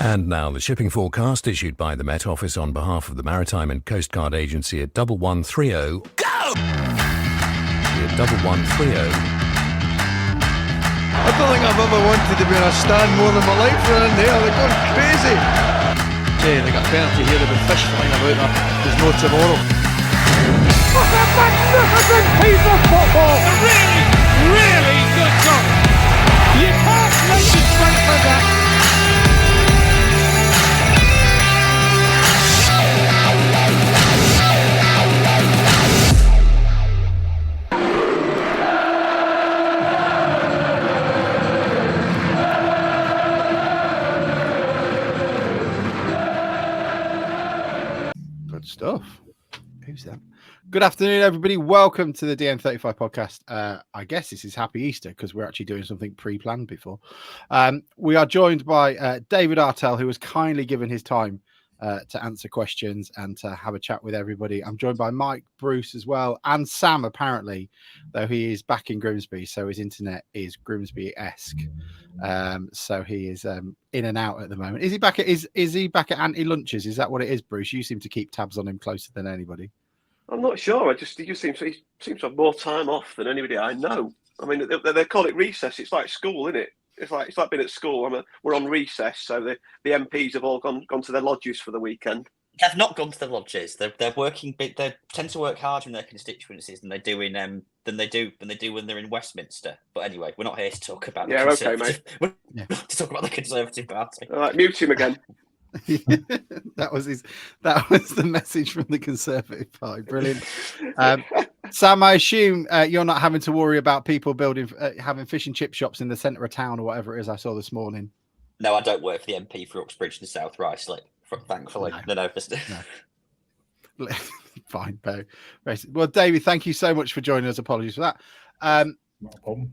And now the shipping forecast issued by the Met Office on behalf of the Maritime and Coast Guard Agency at 1130. Go! At 1130. I don't think I've ever wanted to be in a stand more than my life around there. They're going crazy. Jay, they got a penalty here. There'll be fish flying about that. There's no tomorrow. What a magnificent piece of football! A really, really good goal. You can't concentrate for that. Good stuff. Who's that? Good afternoon, everybody. Welcome to the DM35 podcast. I guess this is Happy Easter because we're actually doing something pre-planned before. We are joined by David Artell, who has kindly given his time to answer questions and to have a chat with everybody. I'm joined by Mike, Bruce as well, and Sam, apparently, though he is back in Grimsby, so his internet is Grimsby-esque. So he is in and out at the moment. Is he back at anti-lunches? Is that what it is, Bruce? You seem to keep tabs on him closer than anybody. I'm not sure. He just seems to have more time off than anybody I know. I mean, they call it recess. It's like school, isn't it? It's like being at school. We're on recess, so the MPs have all gone to their lodges for the weekend. They've not gone to the lodges. They're working. They tend to work harder in their constituencies than they do when they're in Westminster. But anyway, we're not here to talk about. Yeah, okay, mate. We're to talk about the Conservative Party. All right, mute him again. That was the message from the Conservative Party. Brilliant. Sam, I assume you're not having to worry about people having fish and chip shops in the centre of town or whatever it is I saw this morning. No, I don't work for the MP for Uxbridge and South Ruislip, thankfully. No. Fine, Bo. Well, David, thank you so much for joining us. Apologies for that. Not a problem.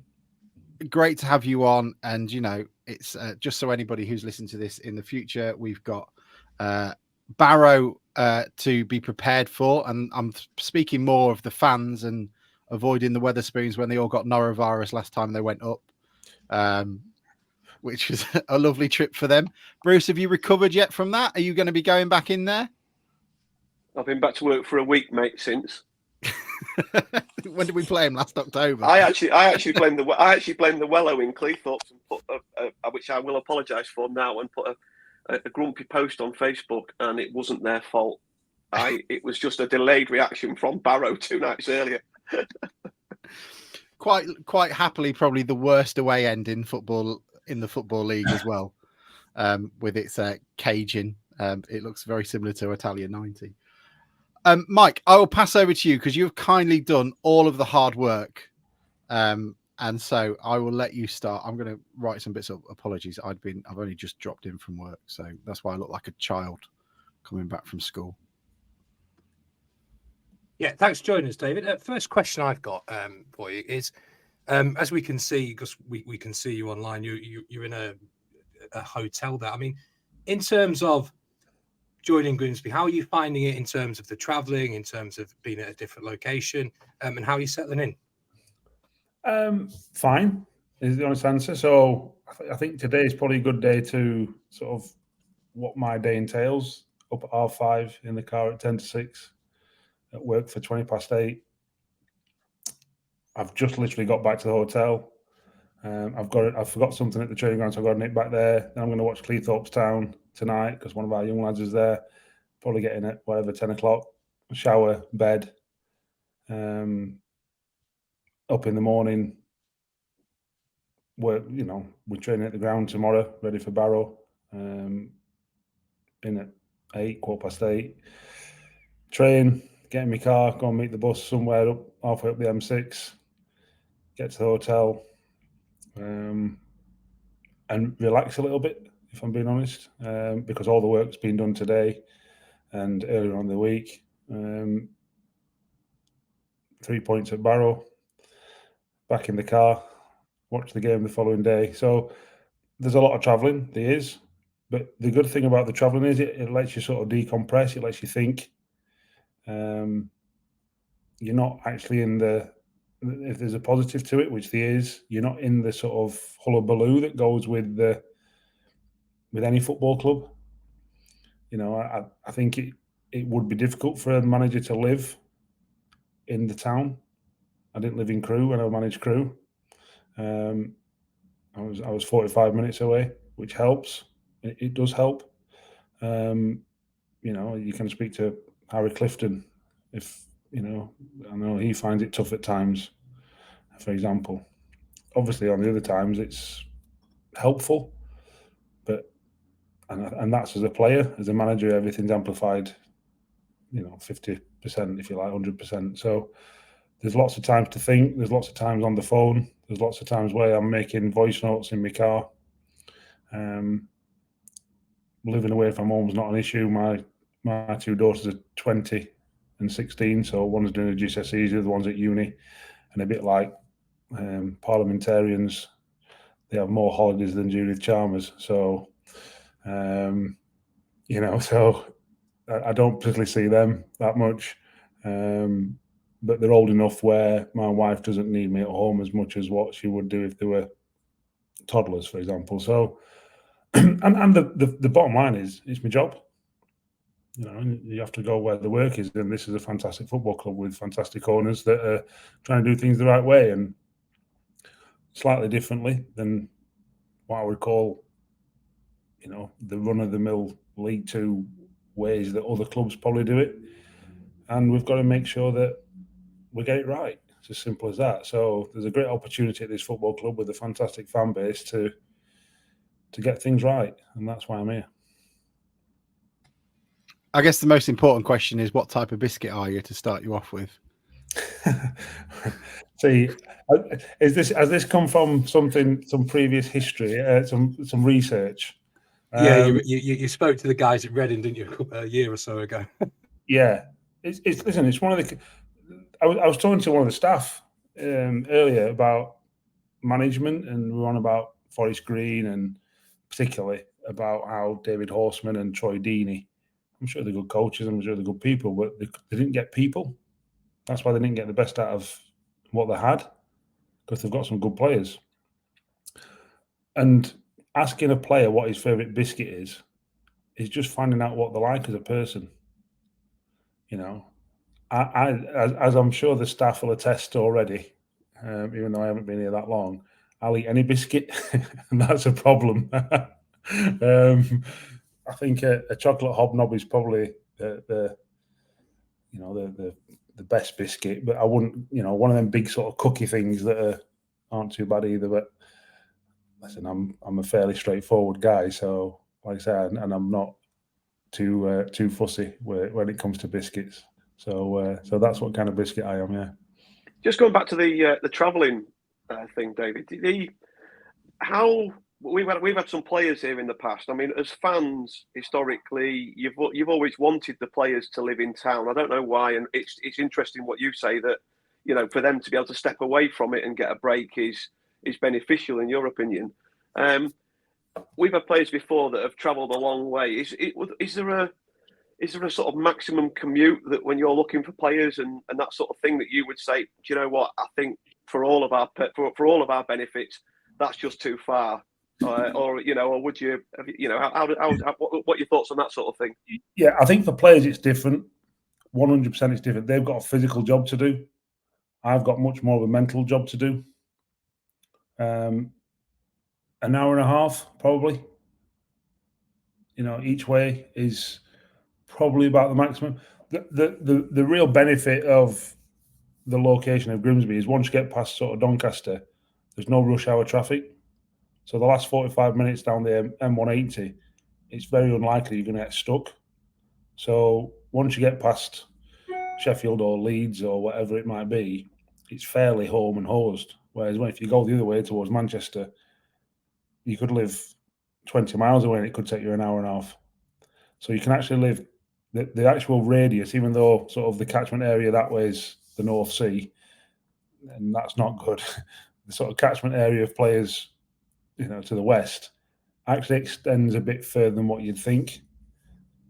Great to have you on, and it's just so anybody who's listening to this in the future, we've got Barrow to be prepared for, and I'm speaking more of the fans and avoiding the Wetherspoons when they all got norovirus last time they went up, which was a lovely trip for them. Bruce, have you recovered yet from that? Are you going to be going back in there? I've been back to work for a week, mate, since. When did we play him? Last October. I actually blamed the Wello in Cleethorpes and put which I will apologise for now, and put a grumpy post on Facebook, and it wasn't their fault. It was just a delayed reaction from Barrow 2 nights earlier. Quite happily, probably the worst away end in football in the Football League as well, with its caging. It looks very similar to Italia 90. Mike, I will pass over to you because you've kindly done all of the hard work. And so I will let you start. I'm going to write some bits of apologies. I've only just dropped in from work, so that's why I look like a child coming back from school. Yeah, thanks for joining us, David. First question I've got for you is, as we can see, because we can see you online, you're in a hotel there. I mean, in terms of joining Grimsby, how are you finding it in terms of the travelling, in terms of being at a different location, and how are you settling in? Fine is the honest answer. So I think today is probably a good day to sort of what my day entails. Up at R5 in the car at 10 to 6, at work for 20 past 8. I've just literally got back to the hotel. I forgot something at the training ground, so I've got to nip back there. Then I'm going to watch Cleethorpes Town tonight because one of our young lads is there. Probably getting at 10 o'clock. Shower, bed. Up in the morning. We're training at the ground tomorrow, ready for Barrow. In at 8, 8:15. Train, get in my car, go and meet the bus somewhere up halfway up the M6. Get to the hotel. And relax a little bit, if I'm being honest, because all the work's been done today and earlier on in the week. 3 points at Barrow, back in the car, watch the game the following day. So there's a lot of travelling, there is, but the good thing about the travelling is it lets you sort of decompress, it lets you think. You're not actually in the, if there's a positive to it, which there is, you're not in the sort of hullabaloo that goes with the with any football club. You know, I think it would be difficult for a manager to live in the town. I didn't live in Crewe when I managed Crewe. I was 45 minutes away, which helps. It does help. You know, you can speak to Harry Clifton if, you know, I know he finds it tough at times, for example. Obviously, on the other times, it's helpful, but and that's as a player. As a manager, everything's amplified, you know, 50%, if you like, 100%. So there's lots of times to think. There's lots of times on the phone. There's lots of times where I'm making voice notes in my car. Living away from home is not an issue. My two daughters are 20 and 16, so one's doing a GCSEs, the other one's at uni, and a bit like parliamentarians, they have more holidays than Judith Chalmers. So, you know, so I don't particularly see them that much, but they're old enough where my wife doesn't need me at home as much as what she would do if they were toddlers, for example. So, and the bottom line is, it's my job. You know, you have to go where the work is, and this is a fantastic football club with fantastic owners that are trying to do things the right way and slightly differently than what I would call, you know, the run-of-the-mill League Two ways that other clubs probably do it. And we've got to make sure that we get it right. It's as simple as that. So there's a great opportunity at this football club with a fantastic fan base to get things right, and that's why I'm here. I guess the most important question is, what type of biscuit are you, to start you off with? See, has this come from some previous history, some research? Yeah, you spoke to the guys at Reading, didn't you, a year or so ago? Yeah, it's one of the. I was talking to one of the staff earlier about management, and we were on about Forest Green, and particularly about how David Horseman and Troy Deeney, I'm sure they're good coaches, I'm sure they're good people, but they didn't get people. That's why they didn't get the best out of what they had, because they've got some good players. And asking a player what his favourite biscuit is just finding out what they like as a person. You know, as I'm sure the staff will attest already, even though I haven't been here that long, I'll eat any biscuit, and that's a problem. I think a chocolate hobnob is probably the best biscuit, but I wouldn't, you know, one of them big sort of cookie things that aren't too bad either. But listen, I'm a fairly straightforward guy, so like I said, and I'm not too fussy when it comes to biscuits. So that's what kind of biscuit I am. Yeah. Just going back to the travelling thing, David. How we've had some players here in the past. I mean, as fans, historically, you've always wanted the players to live in town. I don't know why, and it's interesting what you say, that, you know, for them to be able to step away from it and get a break is beneficial, in your opinion. We've had players before that have travelled a long way. Is there a sort of maximum commute that when you're looking for players and that sort of thing that you would say, do you know what, I think for all of our benefits, that's just too far? Or you know, or would you, you know, what are your thoughts on that sort of thing? Yeah, I think for players it's different. 100% it's different. They've got a physical job to do. I've got much more of a mental job to do. An hour and a half, probably. You know, each way is probably about the maximum. The real benefit of the location of Grimsby is once you get past sort of Doncaster, there's no rush hour traffic. So the last 45 minutes down the M180, it's very unlikely you're going to get stuck. So once you get past Sheffield or Leeds or whatever it might be, it's fairly home and hosed. Whereas if you go the other way towards Manchester, you could live 20 miles away and it could take you an hour and a half. So you can actually live the actual radius, even though sort of the catchment area that way is the North Sea, and that's not good. The sort of catchment area of players, you know, to the west actually extends a bit further than what you'd think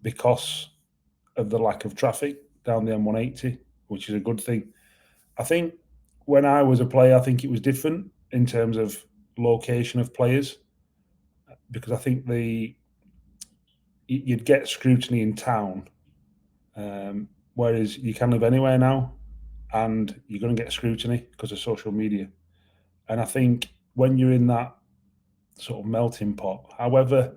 because of the lack of traffic down the M180, which is a good thing. I think when I was a player, I think it was different in terms of location of players, because I think the you'd get scrutiny in town, whereas you can live anywhere now, and you're going to get scrutiny because of social media. And I think when you're in that sort of melting pot, however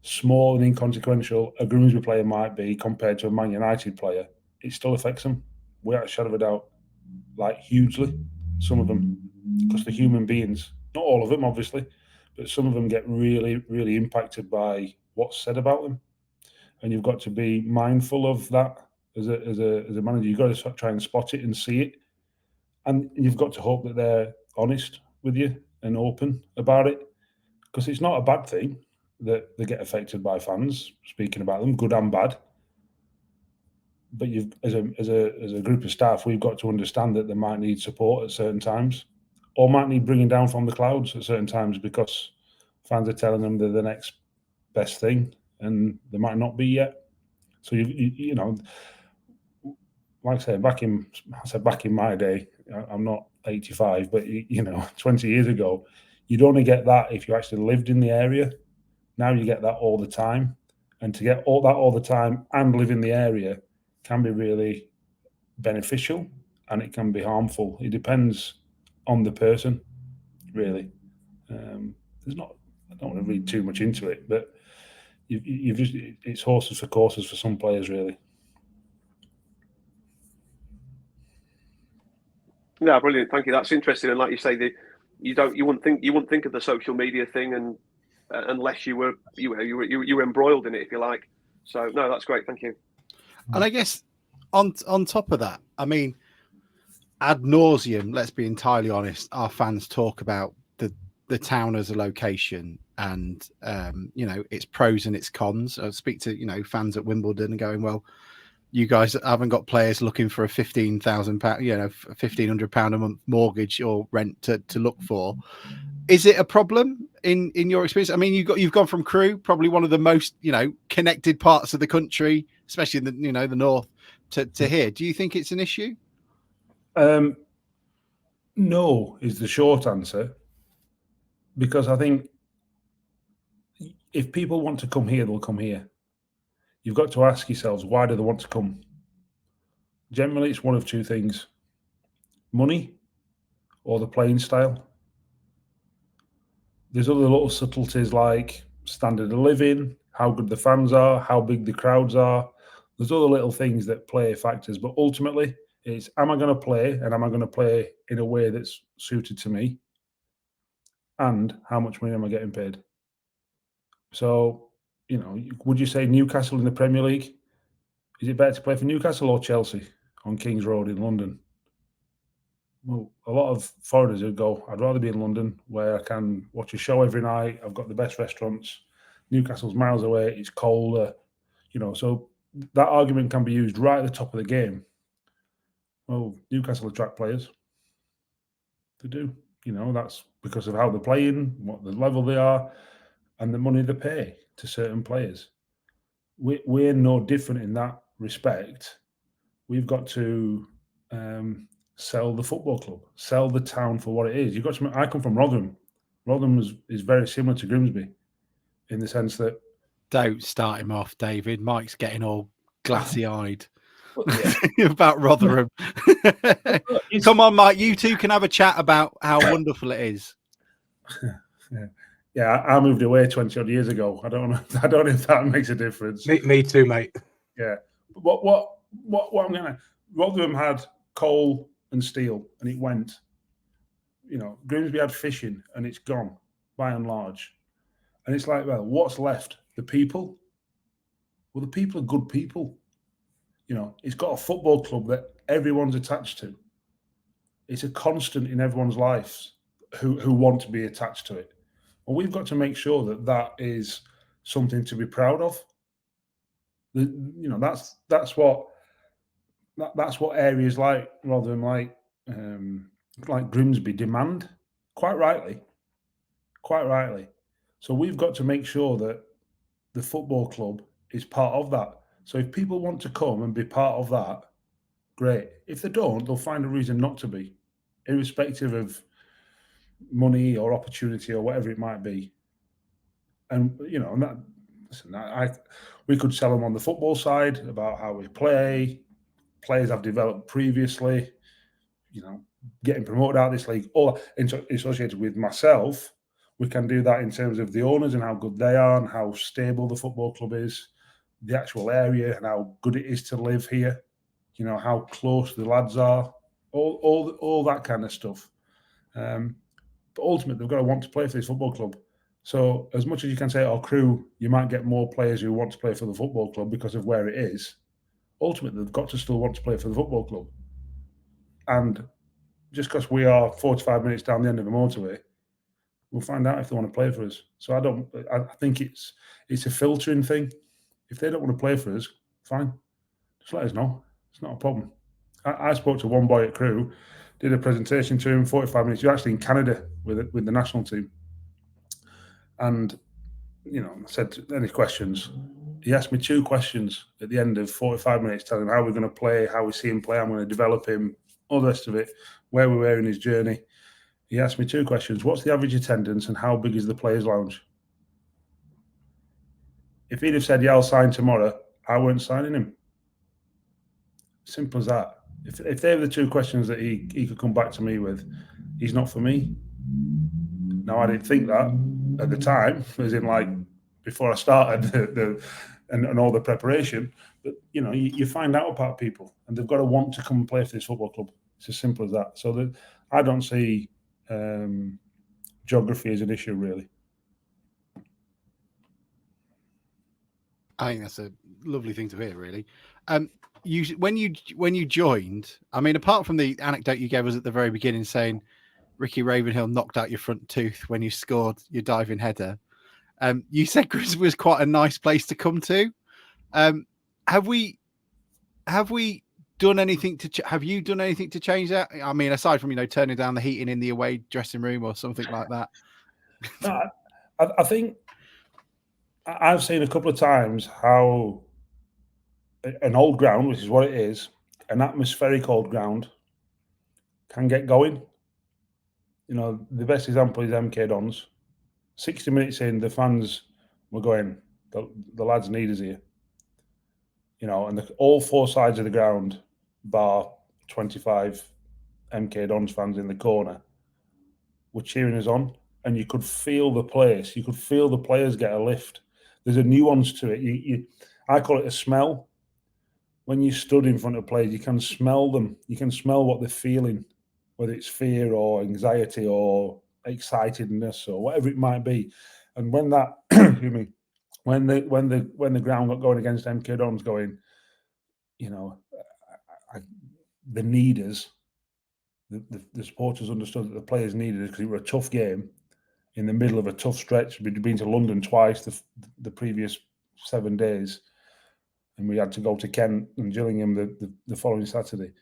small and inconsequential a Grimsby player might be compared to a Man United player, it still affects them, without a shadow of a doubt, like hugely. Some of them, because they're human beings. Not all of them, obviously, but some of them get really, really impacted by what's said about them. And you've got to be mindful of that as a manager. You've got to try and spot it and see it. And you've got to hope that they're honest with you and open about it, because it's not a bad thing that they get affected by fans speaking about them, good and bad. But you've, as a group of staff, we've got to understand that they might need support at certain times, or might need bringing down from the clouds at certain times, because fans are telling them they're the next best thing, and they might not be yet. So you know, like I said, back in my day, I'm not 85, but 20 years ago, you'd only get that if you actually lived in the area. Now you get that all the time, and to get all that all the time and live in the area can be really beneficial, and it can be harmful. It depends on the person, really. There's not. I don't want to read too much into it, but you've just, it's horses for courses for some players, really. No, brilliant. Thank you. That's interesting. And like you say, you wouldn't think of the social media thing, and unless you were embroiled in it, if you like. So no, that's great. Thank you. And I guess on top of that, I mean, ad nauseum, let's be entirely honest, our fans talk about the town as a location, and its pros and its cons. I speak to fans at Wimbledon and going, well, you guys haven't got players looking for a £15,000, £1,500 a month mortgage or rent to look for. Is it a problem in your experience? I mean, you've gone from Crewe, probably one of the most connected parts of the country, especially in the the north, to here. Do you think it's an issue? No, is the short answer, because I think if people want to come here, they'll come here. You've got to ask yourselves, why do they want to come? Generally, it's one of two things: money or the playing style. There's other little subtleties like standard of living, how good the fans are, how big the crowds are. There's other little things that play factors, but ultimately it's, am I going to play, and am I going to play in a way that's suited to me? And how much money am I getting paid? So, would you say Newcastle in the Premier League? Is it better to play for Newcastle or Chelsea on King's Road in London? Well, a lot of foreigners would go, I'd rather be in London, where I can watch a show every night. I've got the best restaurants. Newcastle's miles away. It's colder. So that argument can be used right at the top of the game. Well, Newcastle attract players. They do. That's because of how they're playing, what the level they are, and the money they pay to certain players. We're no different in that respect. We've got to sell the football club, sell the town for what it is. You've got to. I come from Rotherham. Rotherham is very similar to Grimsby in the sense that. Don't start him off, David. Mike's getting all glassy-eyed Yeah. about Rotherham. Come on, Mike. You two can have a chat about how wonderful it is. Yeah, I moved away 20 odd years ago. I don't know if that makes a difference. Me too, mate. Yeah. What I'm gonna. Rotherham had coal and steel, and it went. Grimsby had fishing, and it's gone by and large. And it's like, well, what's left? The people. Well, the people are good people. It's got a football club that everyone's attached to. It's a constant in everyone's lives who want to be attached to it. Well, we've got to make sure that is something to be proud of. That's what areas like Rotherham, like Grimsby demand, quite rightly. So we've got to make sure that the football club is part of that. So if people want to come and be part of that, great. If they don't, they'll find a reason not to be, irrespective of money or opportunity or whatever it might be. And listen, we could sell them on the football side about how we play, players I've developed previously, getting promoted out of this league, all associated with myself. We can do that in terms of the owners and how good they are and how stable the football club is, the actual area and how good it is to live here, how close the lads are, all that kind of stuff. But ultimately, they've got to want to play for this football club. So as much as you can say, Crew, you might get more players who want to play for the football club because of where it is. Ultimately, they've got to still want to play for the football club. And just because we are 45 minutes down the end of the motorway, we'll find out if they want to play for us. So I think it's a filtering thing. If they don't want to play for us, fine. Just let us know. It's not a problem. I spoke to one boy at Crew, did a presentation to him, 45 minutes. You're actually in Canada with the national team. And, I said, any questions? He asked me 2 questions at the end of 45 minutes, telling him how we're going to play, how we see him play, I'm going to develop him, all the rest of it, where we were in his journey. He asked me 2 questions. What's the average attendance and how big is the players' lounge? If he'd have said, yeah, I'll sign tomorrow, I weren't signing him. Simple as that. If they were the 2 questions that he could come back to me with, he's not for me. Now, I didn't think that at the time, as in like before I started and all the preparation. But, you find out about people and they've got to want to come and play for this football club. It's as simple as that. So I don't see geography as an issue, really. I think that's a lovely thing to hear, really. When you joined, I mean, apart from the anecdote you gave us at the very beginning saying Ricky Ravenhill knocked out your front tooth when you scored your diving header, you said Grimsby was quite a nice place to come to. Have we done anything have you done anything to change that? I mean, aside from, turning down the heating in the away dressing room or something like that. I think I've seen a couple of times how an old ground, which is what it is, an atmospheric old ground, can get going. The best example is MK Dons. 60 minutes in, the fans were going, the lads need us here. And all 4 sides of the ground, bar 25 MK Dons fans in the corner, were cheering us on. And you could feel the place. You could feel the players get a lift. There's a nuance to it. I call it a smell. When you stood in front of players, you can smell them. You can smell what they're feeling, whether it's fear or anxiety or excitedness or whatever it might be. And when that, when the ground got going against MK Dons, going, the needers, the supporters understood that the players needed it because it was a tough game in the middle of a tough stretch. We'd been to London twice the previous 7 days, and we had to go to Kent and Gillingham the following Saturday.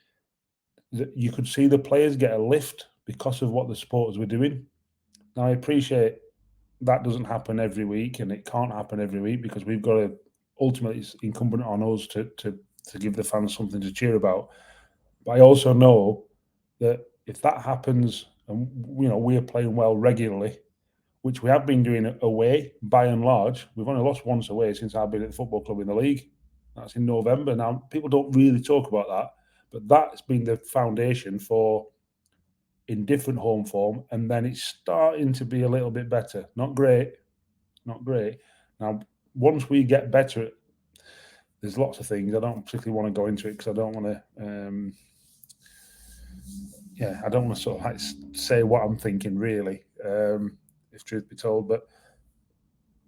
You could see the players get a lift because of what the supporters were doing. Now, I appreciate that doesn't happen every week, and it can't happen every week because we've got to, ultimately, it's incumbent on us to give the fans something to cheer about. But I also know that if that happens, and we're playing well regularly, which we have been doing away by and large, we've only lost once away since I've been at the football club in the league. That's in November. Now, people don't really talk about that, but that's been the foundation for indifferent home form, and then it's starting to be a little bit better. Not great. Now, once we get better, there's lots of things. I don't particularly want to go into it because I don't want to. I don't want to sort of like say what I'm thinking, really, if truth be told. But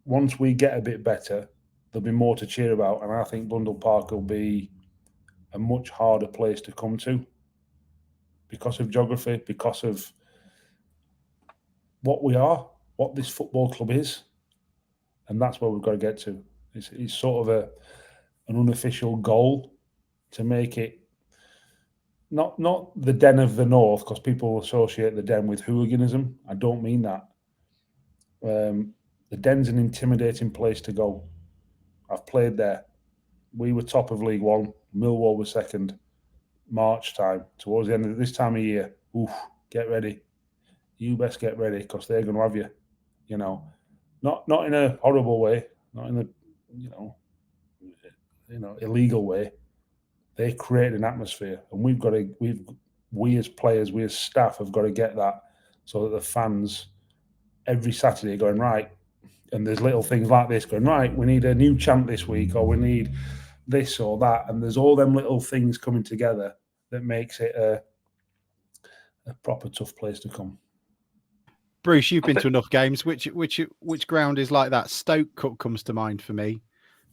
once we get a bit better, there'll be more to cheer about, and I think Bundle Park will be a much harder place to come to because of geography, because of what we are, what this football club is, and that's where we've got to get to. It's sort of an unofficial goal to make it not the Den of the North, because people associate the Den with hooliganism. I don't mean that. The Den's an intimidating place to go. I've played there. We were top of League One. Millwall was second. March time, towards the end of this time of year. Oof, get ready. You best get ready because they're going to have you. Not in a horrible way. Not in illegal way. They create an atmosphere, and we as players, we as staff have got to get that, so that the fans every Saturday are going, right. And there's little things like this going, right, we need a new chant this week, or we need this or that. And there's all them little things coming together that makes it a proper tough place to come. Bruce, you've been to enough games. Which ground is like that? Stoke comes to mind for me.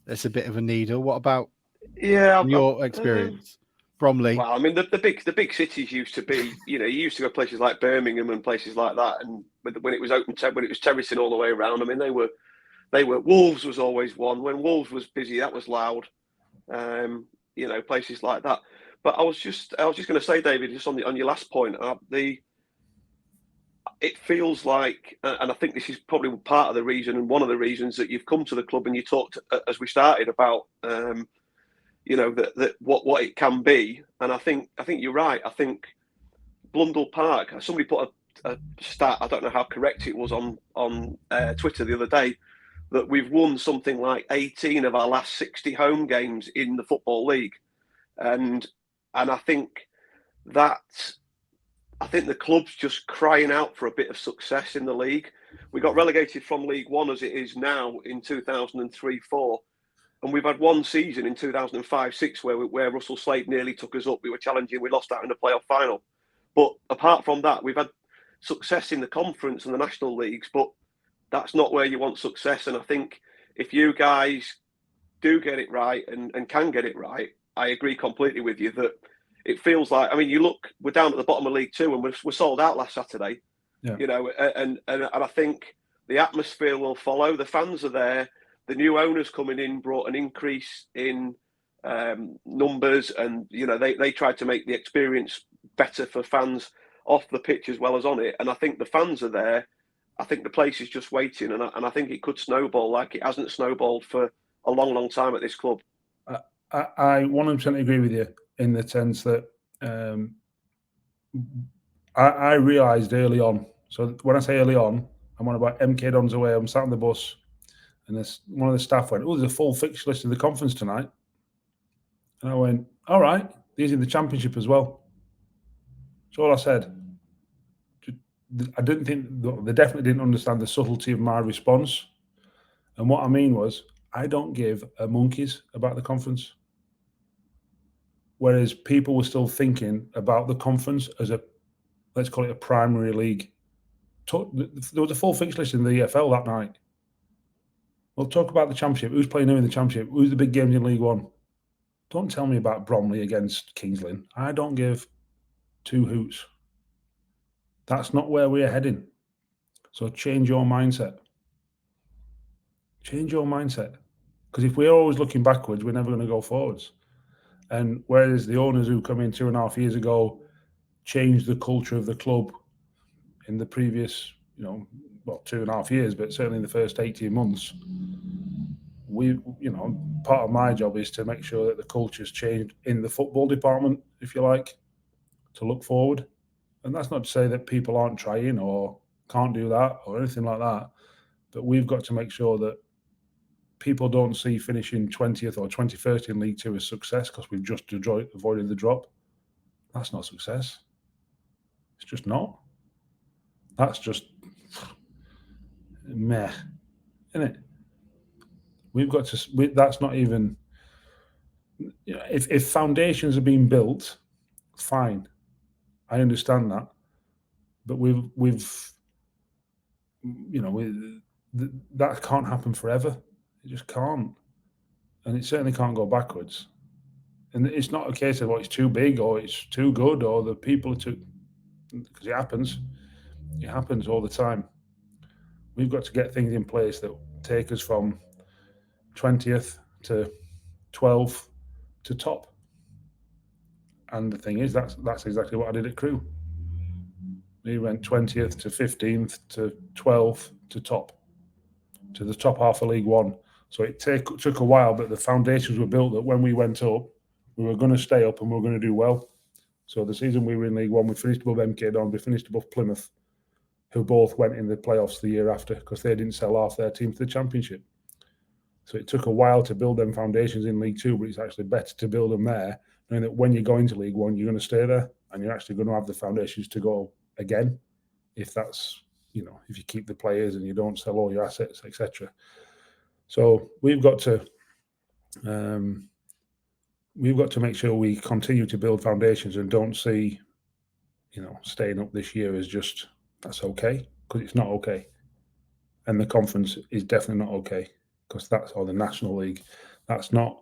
That's a bit of a needle. What about your experience? Bromley. Well, I mean, the big cities used to be, you used to go places like Birmingham and places like that, and when it was when it was terracing all the way around, I mean, they were Wolves was always one. When Wolves was busy, that was loud. Places like that. But I was just going to say, David, just on your last point, it feels like, and I think this is probably part of the reason, and one of the reasons that you've come to the club, and you talked as we started about. That what it can be, and I think you're right. I think Blundell Park. Somebody put a stat. I don't know how correct it was on Twitter the other day, that we've won something like 18 of our last 60 home games in the Football League, and I think the club's just crying out for a bit of success in the league. We got relegated from League One as it is now in 2003-04. And we've had one season in 2005-06 where Russell Slade nearly took us up. We were challenging, we lost out in the playoff final. But apart from that, we've had success in the conference and the national leagues, but that's not where you want success. And I think if you guys do get it right and can get it right, I agree completely with you that it feels like, I mean, you look, we're down at the bottom of League Two and we're sold out last Saturday, and I think the atmosphere will follow. The fans are there. The new owners coming in brought an increase in numbers, and they tried to make the experience better for fans off the pitch as well as on it. And I think the fans are there. I think the place is just waiting, and I think it could snowball like it hasn't snowballed for a long, long time at this club. I 100% agree with you in the sense that I realised early on. So when I say early on, I'm on about MK Dons away. I'm sat on the bus. And one of the staff went, "Oh, there's a full fixture list of the conference tonight." And I went, "All right, these are the championship as well." That's all I said. I didn't think they definitely didn't understand the subtlety of my response. And what I mean was, I don't give a monkeys about the conference. Whereas people were still thinking about the conference as let's call it a primary league. There was a full fixture list in the EFL that night. We'll talk about the championship. Who's playing who in the championship? Who's the big games in League One? Don't tell me about Bromley against Kings Lynn. I don't give two hoots. That's not where we're heading. So change your mindset. Change your mindset. Because if we're always looking backwards, we're never going to go forwards. And whereas the owners who come in 2.5 years ago changed the culture of the club in the previous, 2.5 years, but certainly in the first 18 months, part of my job is to make sure that the culture's changed in the football department, if you like, to look forward. And that's not to say that people aren't trying or can't do that or anything like that, but we've got to make sure that people don't see finishing 20th or 21st in League Two as success because we've just avoided the drop. That's not success. It's just not. That's just meh, isn't it? We've got to. That's not even. If foundations are being built, fine. I understand that, but that can't happen forever. It just can't, and it certainly can't go backwards. And it's not a case of it's too big or it's too good or the people are too. Because it happens. It happens all the time. We've got to get things in place that take us from 20th to 12th to top. And the thing is, that's exactly what I did at Crewe. We went 20th to 15th to 12th to top, to the top half of League One. So it took a while, but the foundations were built that when we went up, we were going to stay up and we were going to do well. So the season we were in League One, we finished above MK Dons, we finished above Plymouth, who both went in the playoffs the year after because they didn't sell half their team to the Championship. So it took a while to build them foundations in League Two, but it's actually better to build them there, knowing that when you go into League One, you're going to stay there and you're actually going to have the foundations to go again, if that's, if you keep the players and you don't sell all your assets, etc. So we've got to make sure we continue to build foundations and don't see, staying up this year as just that's okay, because it's not okay, and the conference is definitely not okay, because or the National League, that's not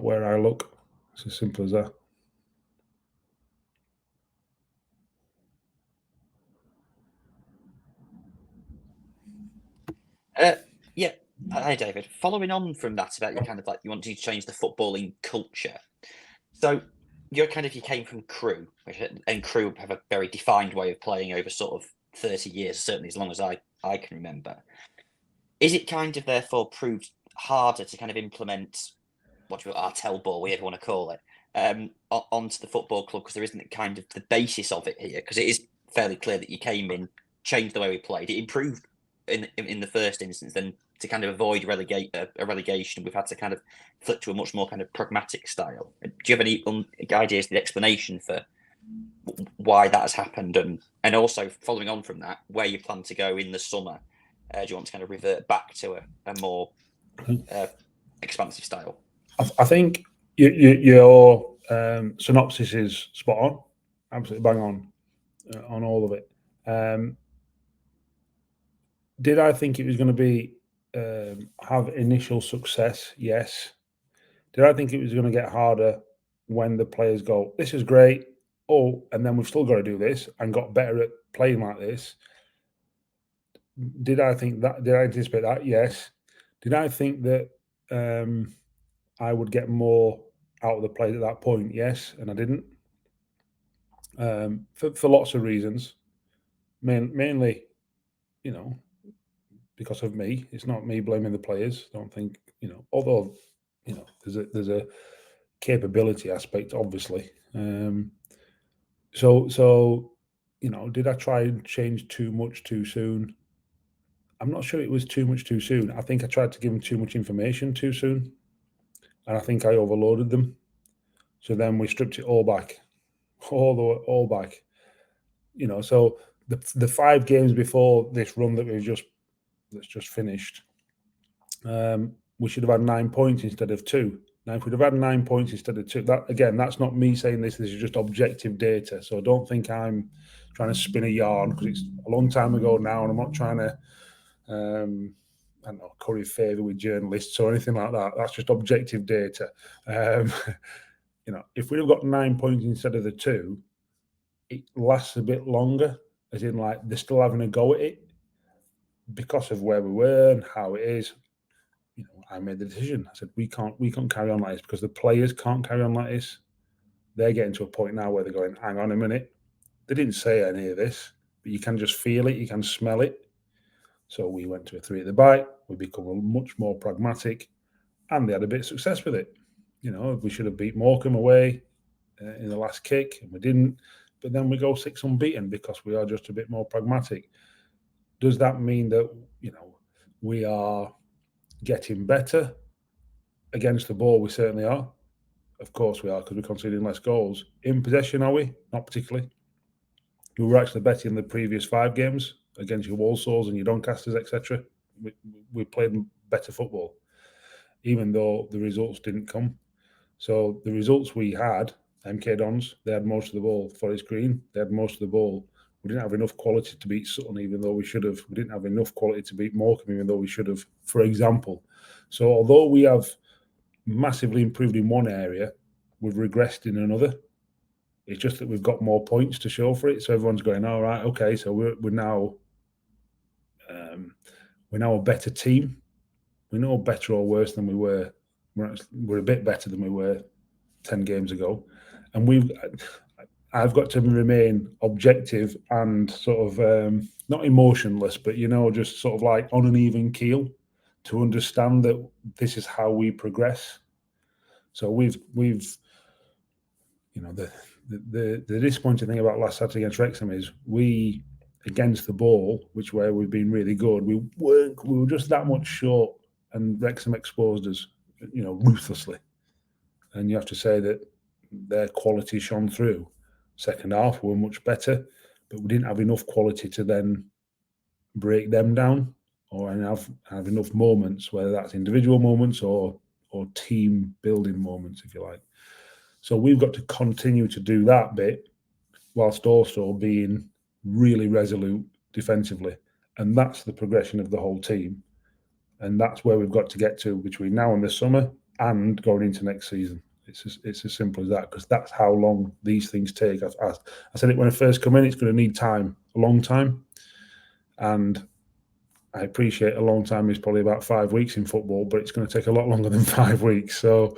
where I look. It's as simple as that. Yeah. Hi, David. Following on from that about you want to change the footballing culture. So you came from Crewe, and Crewe have a very defined way of playing over sort of 30 years, certainly as long as I can remember. Is it therefore proved harder to implement Artell ball, whatever you want to call it, onto the football club, because there isn't the basis of it here? Because it is fairly clear that you came in, changed the way we played. It improved in the first instance. Then to avoid a relegation, we've had to flip to a much more pragmatic style. Do you have any ideas, the explanation for why that has happened, and also following on from that, where you plan to go in the summer? Do you want to revert back to a more expansive style? I think your synopsis is spot on, absolutely bang on all of it. Did I think it was going to be have initial success? Yes. Did I think it was going to get harder when the players go, this is great, and then we've still got to do this, and got better at playing like this? Did I think that? Did I anticipate that? Yes. Did I think that I would get more out of the players at that point? Yes, and I didn't. For lots of reasons, mainly, because of me. It's not me blaming the players. I don't think, although, there's a capability aspect, obviously. So, did I try and change too much too soon? I'm not sure it was too much too soon. I think I tried to give them too much information too soon, and I think I overloaded them. So then we stripped it all back, all back. So the 5 games before this run that that's just finished, we should have had 9 points instead of 2. Now, if we'd have had 9 points instead of 2, that's not me saying this. This is just objective data. So don't think I'm trying to spin a yarn, because it's a long time ago now, and I'm not trying to, I don't know, curry favour with journalists or anything like that. That's just objective data. If we'd have got 9 points instead of the 2, it lasts a bit longer, as in they're still having a go at it because of where we were and how it is. I made the decision. I said, we can't carry on like this, because the players can't carry on like this. They're getting to a point now where they're going, hang on a minute. They didn't say any of this, but you can just feel it. You can smell it. So we went to a 3 at the bite. We become much more pragmatic, and they had a bit of success with it. We should have beat Morecambe away in the last kick, and we didn't. But then we go 6 unbeaten because we are just a bit more pragmatic. Does that mean that, we are getting better against the ball? We certainly are. Of course we are, because we're conceding less goals. In possession, are we? Not particularly. We were actually better in the previous 5 games against your Walsalls and your Doncasters, etc. We played better football, even though the results didn't come. So the results we had, MK Dons, they had most of the ball. Forest Green, they had most of the ball. We didn't have enough quality to beat Sutton, even though we should have. We didn't have enough quality to beat Morecambe, even though we should have, for example. So although we have massively improved in one area, we've regressed in another. It's just that we've got more points to show for it. So everyone's going, all right, okay, so we're now a better team. We're no better or worse than we were. We're a bit better than we were 10 games ago. And I've got to remain objective and sort of not emotionless, but just sort of on an even keel to understand that this is how we progress. So we've the disappointing thing about last Saturday against Wrexham is we, against the ball, which where we've been really good, we were just that much short and Wrexham exposed us, ruthlessly. And you have to say that their quality shone through. Second half were much better, but we didn't have enough quality to then break them down or have enough moments, whether that's individual moments or team building moments, if you like. So we've got to continue to do that bit whilst also being really resolute defensively. And that's the progression of the whole team. And that's where we've got to get to between now and the summer and going into next season. It's as simple as that, because that's how long these things take. I said it when I first come in, it's going to need time, a long time. And I appreciate a long time is probably about 5 weeks in football, but it's going to take a lot longer than 5 weeks. So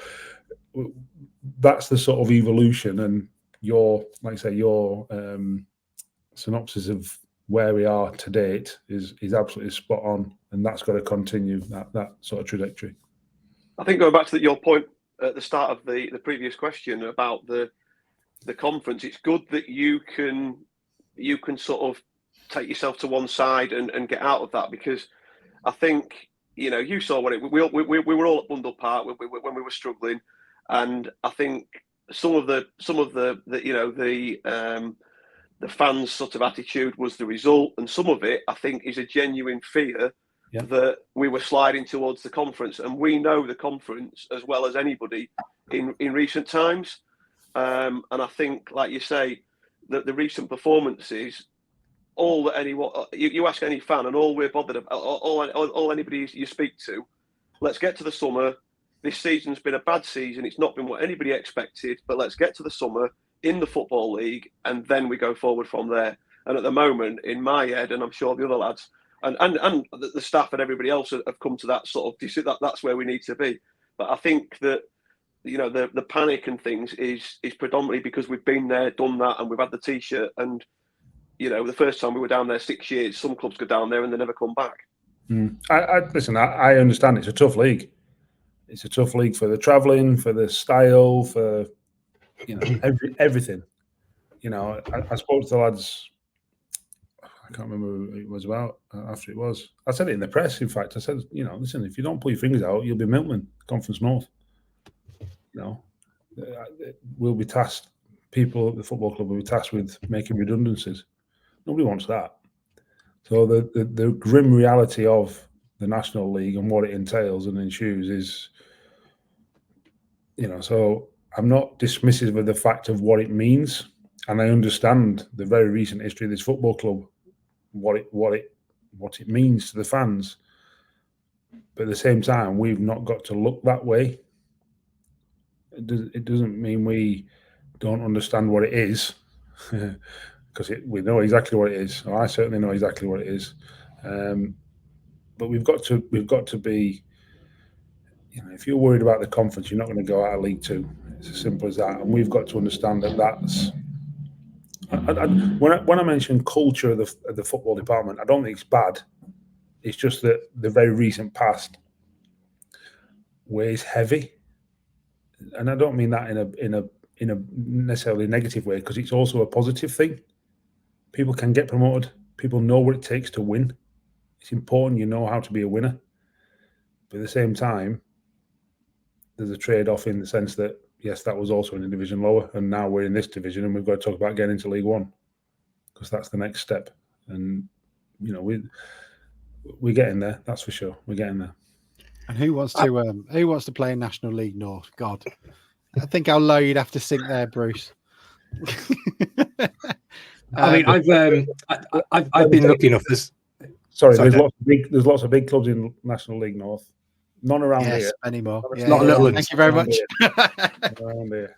that's the sort of evolution. And your synopsis of where we are to date is absolutely spot on, and that's got to continue that sort of trajectory. I think going back to your point at the start of the previous question about the conference, it's good that you can sort of take yourself to one side and get out of that, because I think you saw what we were all at Bundle Park when we were struggling, and I think some of the fans' sort of attitude was the result, and some of it I think is a genuine fear that we were sliding towards the conference, and we know the conference as well as anybody in recent times, and I think, like you say, that the recent performances, all that anyone you ask any fan, and all we're bothered about, all anybody you speak to, let's get to the summer. This season's been a bad season. It's not been what anybody expected, but let's get to the summer in the Football League, and then we go forward from there. And at the moment, in my head, and I'm sure the other lads and the staff and everybody else have come to that sort of, that's where we need to be. But I think that the panic and things is predominantly because we've been there, done that, and we've had the T-shirt. And the first time we were down there 6 years, some clubs go down there and they never come back. Listen, I understand it's a tough league. It's a tough league for the travelling, for the style, for everything. I spoke to the lads. I can't remember who it was about after it was. I said it in the press. In fact, I said, listen, if you don't pull your fingers out, you'll be Milton, Conference North. We'll be tasked. People at the football club will be tasked with making redundancies. Nobody wants that. So the grim reality of the National League and what it entails and ensues is, so I'm not dismissive of the fact of what it means, and I understand the very recent history of this football club, what it means to the fans. But at the same time, we've not got to look that way. It doesn't mean we don't understand what it is, because we know exactly what it is. Or I certainly know exactly what it is. But we've got to be. If you're worried about the conference, you're not going to go out of League Two. It's as simple as that. And we've got to understand that that's. When I mention culture of the football department, I don't think it's bad. It's just that the very recent past weighs heavy, and I don't mean that in a necessarily negative way, because it's also a positive thing. People can get promoted. People know what it takes to win. It's important you know how to be a winner. But at the same time, there's a trade-off in the sense that, yes, that was also in a division lower, and now we're in this division, and we've got to talk about getting into League One, because that's the next step. And we're getting there. That's for sure. We're getting there. And who wants to play in National League North? God, I think how low you'd have to sink there, Bruce. I mean, I've been lucky enough. There's lots of big clubs in National League North. None around here anymore. Not little. Thank you very much. Around here.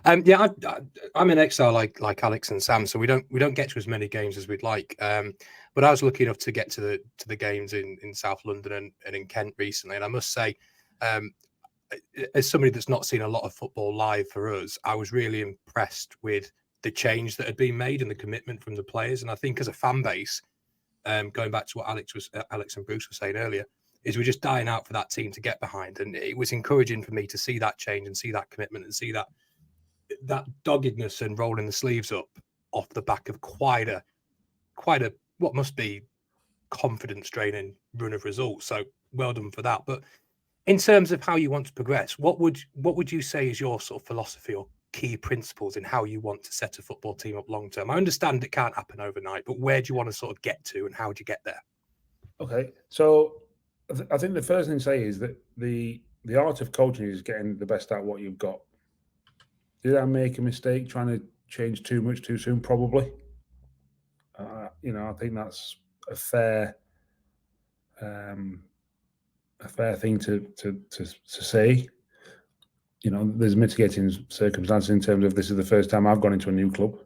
I'm in exile like Alex and Sam, so we don't get to as many games as we'd like. But I was lucky enough to get to the games in South London and in Kent recently, and I must say, as somebody that's not seen a lot of football live for us, I was really impressed with the change that had been made and the commitment from the players. And I think as a fan base, going back to what Alex and Bruce were saying earlier, is we're just dying out for that team to get behind. And it was encouraging for me to see that change and see that commitment and see that doggedness and rolling the sleeves up off the back of quite a what must be confidence draining run of results. So well done for that. But in terms of how you want to progress, what would you say is your sort of philosophy or key principles in how you want to set a football team up long term? I understand it can't happen overnight, but where do you want to sort of get to, and how do you get there? Okay, so I think the first thing to say is that the art of coaching is getting the best out of what you've got. Did I make a mistake trying to change too much too soon? Probably. I think that's a fair thing to say. There's mitigating circumstances in terms of this is the first time I've gone into a new club.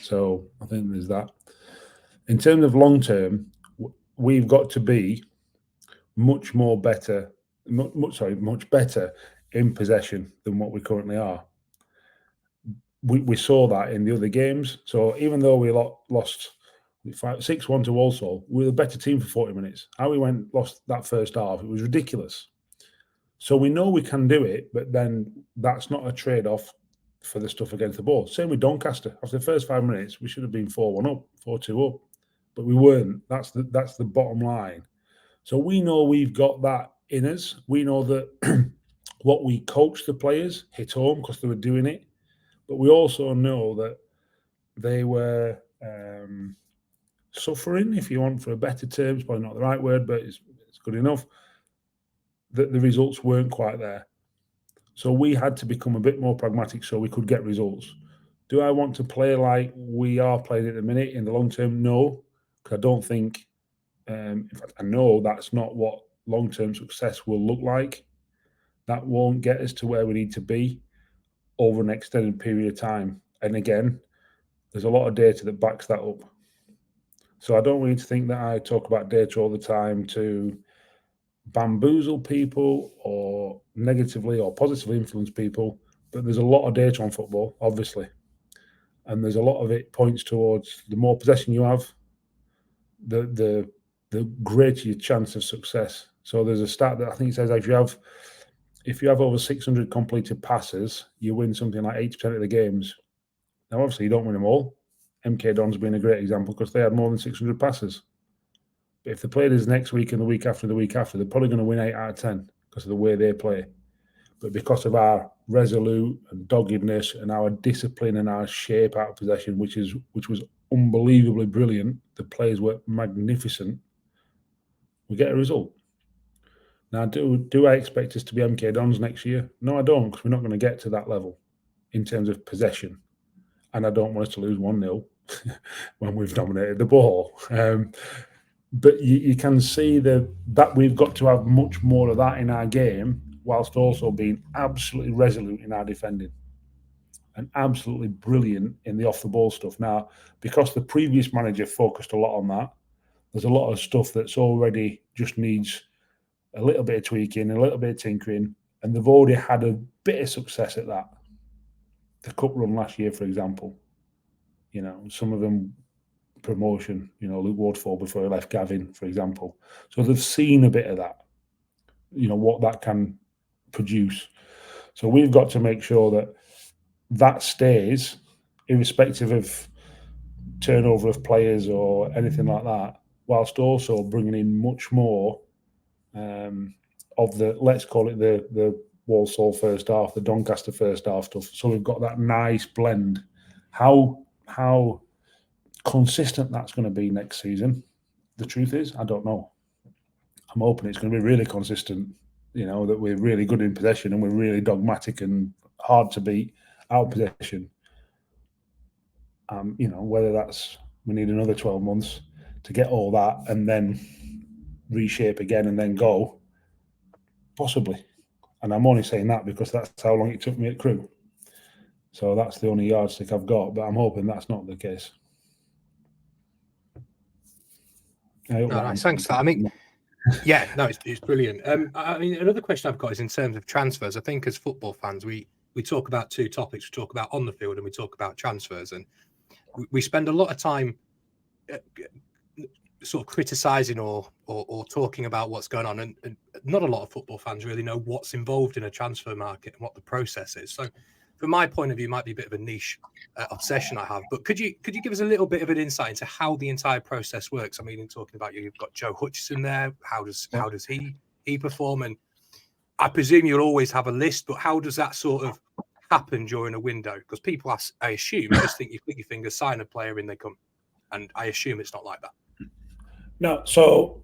So I think there's that. In terms of long term, we've got to be much better in possession than what we currently are. We saw that in the other games. So even though we lost 6-1 to Walsall, we were the better team for 40 minutes. How we lost that first half, it was ridiculous. So we know we can do it, but then that's not a trade-off for the stuff against the ball. Same with Doncaster. After the first 5 minutes, we should have been 4-1 up, 4-2 up, but we weren't. That's the bottom line. So we know we've got that in us. We know that what we coach the players hit home because they were doing it, but we also know that they were suffering, if you want, for a better term. It's probably not the right word, but it's good enough. That the results weren't quite there. So we had to become a bit more pragmatic so we could get results. Do I want to play like we are playing at the minute in the long term? No, because I don't think, in fact, I know that's not what long-term success will look like. That won't get us to where we need to be over an extended period of time. And again, there's a lot of data that backs that up. So I don't want you to think that I talk about data all the time to bamboozle people or negatively or positively influence people, but there's a lot of data on football, obviously, and there's a lot of it points towards the more possession you have, the greater your chance of success. So there's a stat that I think says if you have over 600 completed passes, you win something like 80% of the games. Now, obviously, you don't win them all. MK Dons being a great example because they had more than 600 passes. But if they played us next week and the week after, they're probably going to win 8 out of 10 because of the way they play. But because of our resolute and doggedness and our discipline and our shape out of possession, which was unbelievably brilliant, the players were magnificent, we get a result. Now, do I expect us to be MK Dons next year? No, I don't, because we're not going to get to that level in terms of possession. And I don't want us to lose 1-0 when we've dominated the ball. But you can see that we've got to have much more of that in our game, whilst also being absolutely resolute in our defending and absolutely brilliant in the off-the-ball stuff. Now, because the previous manager focused a lot on that, there's a lot of stuff that's already just needs a little bit of tweaking, a little bit of tinkering, and they've already had a bit of success at that. The cup run last year, for example, some of them promotion, Luke Woodfall before he left Gavin, for example. So they've seen a bit of that, what that can produce. So we've got to make sure that stays, irrespective of turnover of players or anything like that, whilst also bringing in much more of the, let's call it the Walsall first half, the Doncaster first half stuff. So we've got that nice blend. How consistent that's going to be next season, the truth is, I don't know. I'm hoping it's going to be really consistent, that we're really good in possession and we're really dogmatic and hard to beat out possession. Whether that's we need another 12 months to get all that and then reshape again and then go, possibly. And I'm only saying that because that's how long it took me at Crewe. So that's the only yardstick I've got, but I'm hoping that's not the case. Nice, thanks for that. I mean, yeah, no, it's brilliant. I mean, another question I've got is in terms of transfers. I think as football fans, we talk about two topics. We talk about on the field and we talk about transfers. And we spend a lot of time sort of criticising or talking about what's going on. And not a lot of football fans really know what's involved in a transfer market and what the process is. So from my point of view, might be a bit of a niche obsession I have. But could you give us a little bit of an insight into how the entire process works? I mean, in talking about you've got Joe Hutchison there. How does he perform? And I presume you'll always have a list, but how does that sort of happen during a window? Because people, I assume, just think you click your finger, sign a player, in they come, and I assume it's not like that. No, so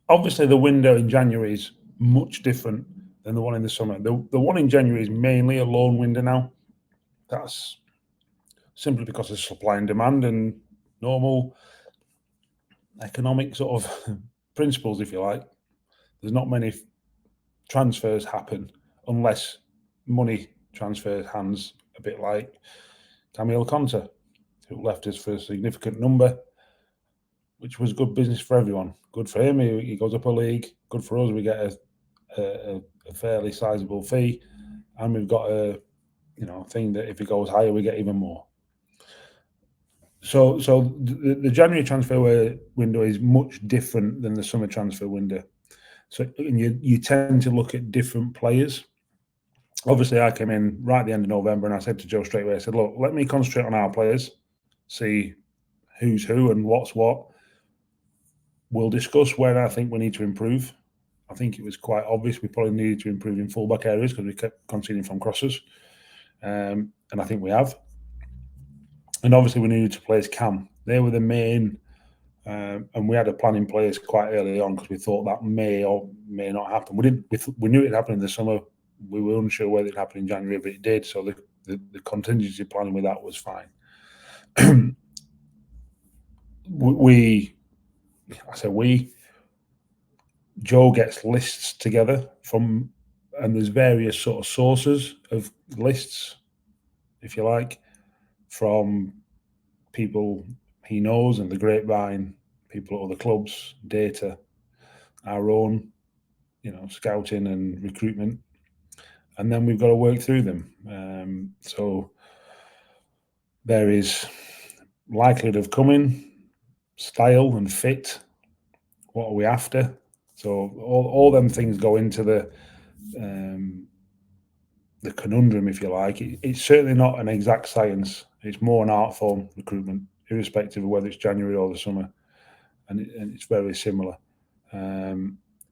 obviously the window in January is much different than the one in the summer. The one in January is mainly a loan window now. That's simply because of supply and demand and normal economic sort of principles, if you like. There's not many transfers happen unless money transfers hands, a bit like Camille Conte, who left us for a significant number, which was good business for everyone. Good for him, he goes up a league. Good for us, we get a fairly sizable fee, and we've got a thing that if he goes higher, we get even more. So the January transfer window is much different than the summer transfer window. So you tend to look at different players. Obviously, I came in right at the end of November, and I said to Joe straight away, I said, look, let me concentrate on our players, see who's who and what's what. We'll discuss where I think we need to improve. I think it was quite obvious we probably needed to improve in fullback areas because we kept conceding from crosses. And I think we have. And obviously we needed to place Cam. They were the main, and we had a plan in place quite early on because we thought that may or may not happen. We knew it happened in the summer. We were unsure whether it happened in January, but it did. So the contingency planning with that was fine. Joe gets lists together and there's various sort of sources of lists, if you like, from people he knows and the grapevine, people at other clubs, data, our own, scouting and recruitment, and then we've got to work through them. So there is likelihood of coming, style and fit. What are we after? So all them things go into the conundrum, if you like. It's certainly not an exact science. It's more an art form, recruitment, irrespective of whether it's January or the summer, and it's very similar.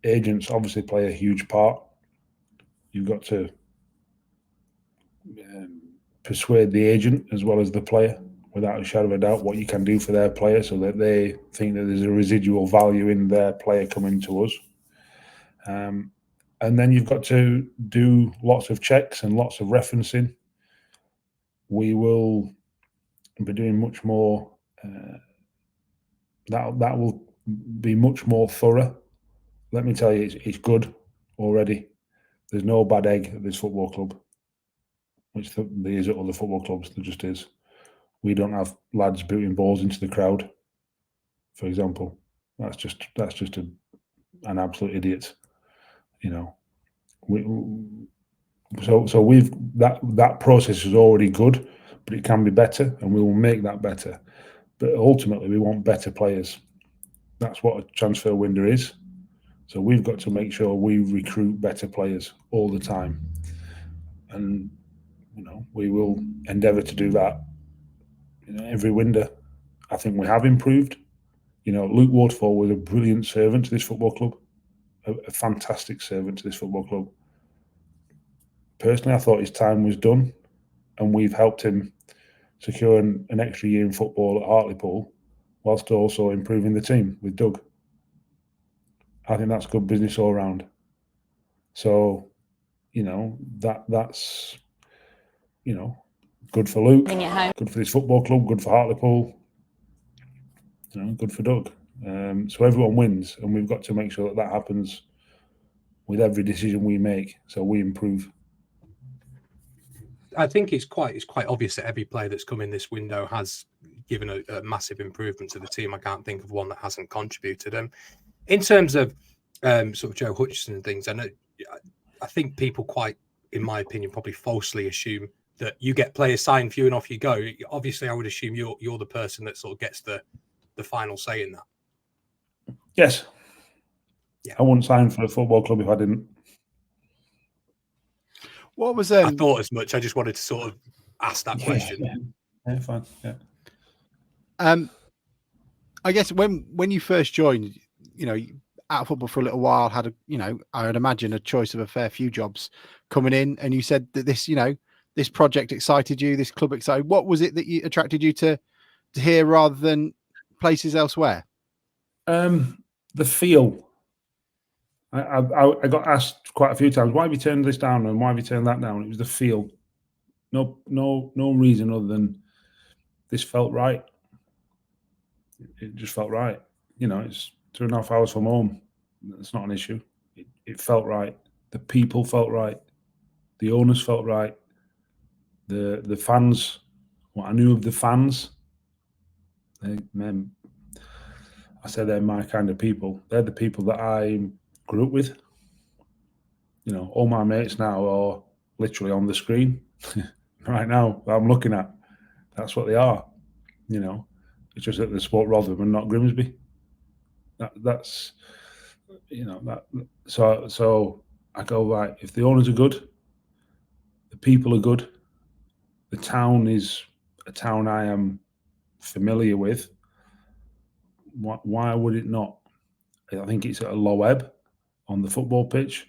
Agents obviously play a huge part. You've got to persuade the agent as well as the player, without a shadow of a doubt, what you can do for their player so that they think that there's a residual value in their player coming to us. And then you've got to do lots of checks and lots of referencing. We will be doing much more. That will be much more thorough. Let me tell you, it's good already. There's no bad egg at this football club, which there is at other football clubs. There just is. We don't have lads booting balls into the crowd, for example. That's just an absolute idiot. So we've that process is already good, but it can be better, and we will make that better. But ultimately, we want better players. That's what a transfer window is. So we've got to make sure we recruit better players all the time, and we will endeavour to do that. Every window. I think we have improved. Luke Waterfall was a brilliant servant to this football club, a fantastic servant to this football club. Personally, I thought his time was done, and we've helped him secure an extra year in football at Hartlepool, whilst also improving the team with Doug. I think that's good business all round. So, that's good for Luke, good for this football club, good for Hartlepool, good for Doug. So everyone wins, and we've got to make sure that happens with every decision we make, so we improve. I think it's quite obvious that every player that's come in this window has given a massive improvement to the team. I can't think of one that hasn't contributed. In terms of sort of Joe Hutchison and things, I think people quite, in my opinion, probably falsely assume that you get players signed for you and off you go. Obviously, I would assume you're the person that sort of gets the final say in that. Yes. Yeah. I wouldn't sign for a football club if I didn't. What was I thought as much. I just wanted to sort of ask that Yeah, question. yeah, fine. Yeah. I guess when you first joined, out of football for a little while, had I would imagine a choice of a fair few jobs coming in, and you said that this project excited you, this club excited. What was it that attracted you to here rather than places elsewhere? The feel. I got asked quite a few times, why have you turned this down and why have you turned that down? It was the feel. No reason other than this felt right. It just felt right. It's 2.5 hours from home. It's not an issue. It felt right. The people felt right. The owners felt right. The fans, what I knew of the fans, I said they're my kind of people. They're the people that I grew up with. All my mates now are literally on the screen right now that I'm looking at. That's what they are. It's just that they support Rotherham and not Grimsby. That's that. So I go, right, if the owners are good, the people are good, the town is a town I am familiar with, why would it not? I think it's at a low ebb on the football pitch.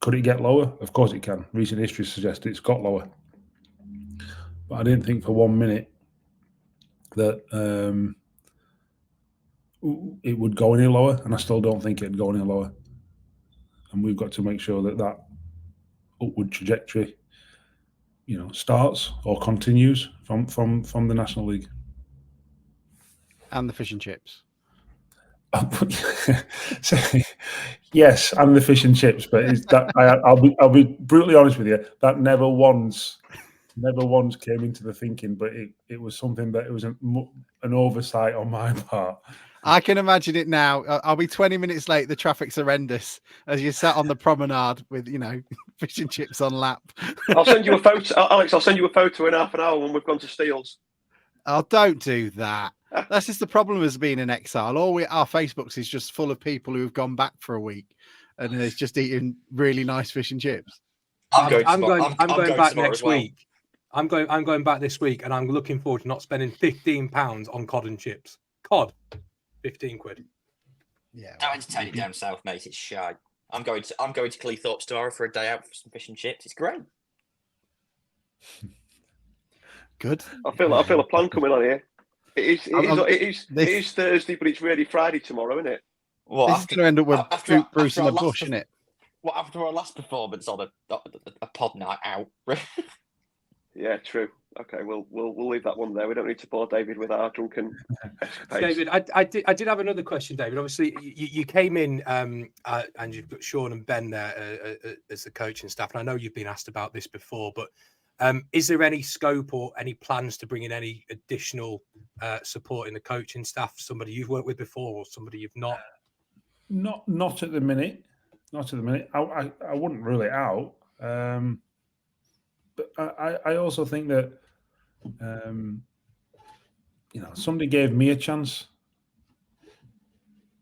Could it get lower? Of course it can. Recent history suggests it's got lower. But I didn't think for 1 minute that it would go any lower, and I still don't think it'd go any lower. And we've got to make sure that upward trajectory, starts or continues from the National League. And the fish and chips. Yes, and the fish and chips, but I'll be brutally honest with you. That never once came into the thinking, but it was something that it was an oversight on my part. I can imagine it now. I'll be 20 minutes late. The traffic's horrendous as you sat on the promenade with, fish and chips on lap. I'll send you a photo, Alex. I'll send you a photo in half an hour when we've gone to Steele's. Oh, don't do that. That's just the problem as being in exile. Our Facebooks is just full of people who have gone back for a week and it's just eating really nice fish and chips. I'm going back next week. I'm going back this week, and I'm looking forward to not spending £15 on cod and chips. Cod, 15 quid. Yeah, don't entertain it down south, mate. It's shy. I'm going to Cleethorpes tomorrow for a day out for some fish and chips. It's great. Good. I feel a plan coming on here. It is Thursday, but it's really Friday tomorrow, isn't it? Well, this is going to end up with Bruce in the bush, isn't it? Well, after our last performance on a pod night out. Yeah, true. Okay, we'll leave that one there. We don't need to bore David with our drunken escapades. David, I did have another question, David. Obviously, you came in and you've got Sean and Ben there as the coaching staff, and I know you've been asked about this before, but is there any scope or any plans to bring in any additional support in the coaching staff? Somebody you've worked with before, or somebody you've not? Not at the minute. Not at the minute. I wouldn't rule it out. But I also think that somebody gave me a chance.